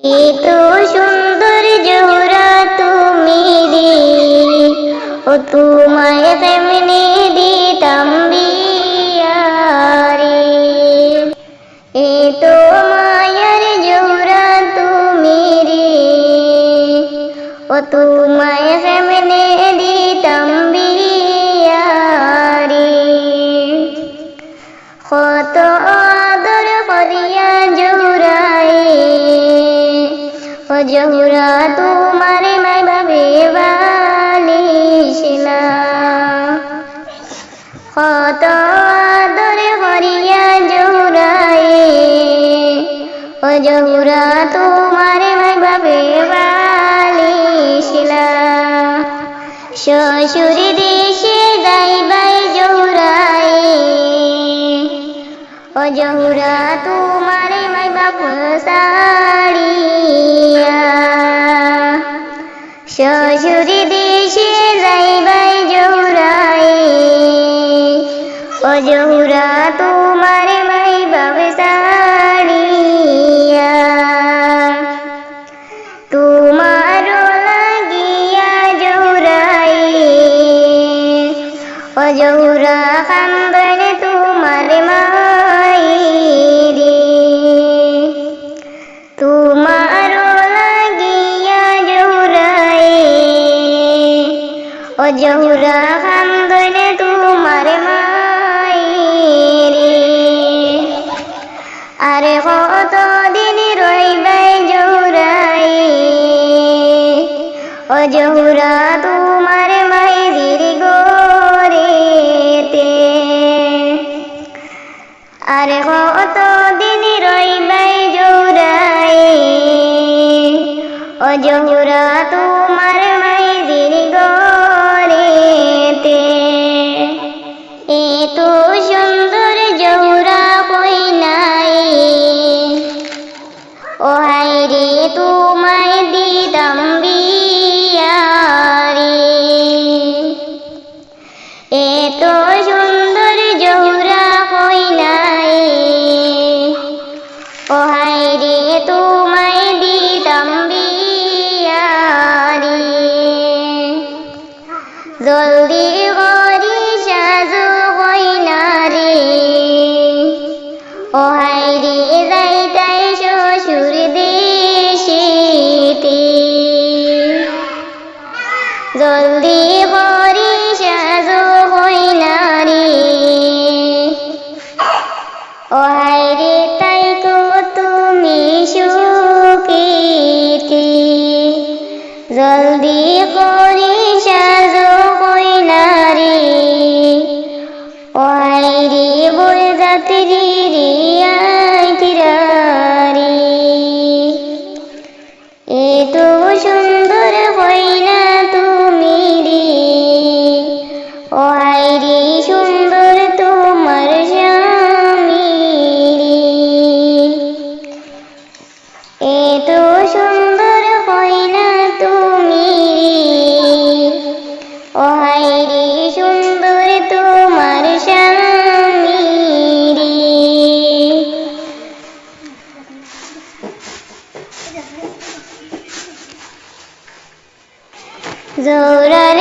এত সুন্দর জোহরা তুমি রে, ও তোমায় কেমনে দিতাম বিয়া রে। এত মায়ার জোহরা তুমি রে, ও তোমায় কেমনে দিতাম বিয়া রে। কত আদর করিয়া জোহরায়ে, ও জোহরা তোমার মাই বাবে বালিশিলা। কত আদর করিয়া জোহরায়ে, ও জোহরা তোমার মাই বাবে বালিশিলা। শ্বশুর দেশে যাইবাই জোহরায়ে, ও জোহরা তোমার মাই বাপ সাড়িয়া। শ্বশুর দেশে যাইবাই জোহরায়ে, ও জোহরা তোমার মাই বাপ সাড়িয়া। তোমার লাগিয়া জোহরায়ে, ও জোহরা কান্দনে তোমার মাই রে। তোমার লাগিয়া জোহরায়ে, ও জোহরা কান্দনে তোমার মাই রে। আরে কতদিন রইবাই জোহরায়ে, ও জোহরা তোমার মাই দীর্ঘ রেতে। আরে কতদিন রইবাই জোহরায়ে, ও জোহরা তোমার মাই দীর্ঘ রেতে। এত সুন্দর জোহরা কই নাই, ও হায় রে তোমায় দিতাম বিয়া রে। এত সুন্দর জোহরা কই নাই, ও হায় রে তোমায় দিতাম বিয়া রে। জলদি করি সাজো কইনা রে, ও হায় রে যাইতাই শ্বশুর দেশেতে। জলদি করি সাজো কইনা রে, ও হায় রে তাইকো তুমি সুখীতে। জলদি করি সাজো কইনা রে, ও হায় রে বরযাত্রী রে আইতিরা রে। এত সুন্দর কইনা তুমি রে, ও হায় রে সুন্দর তোমার স্বামী রে। এত সুন্দর কইনা তুমি রে, ও হায় রে সুন্দর তোমার স্বামী রে। জোহরার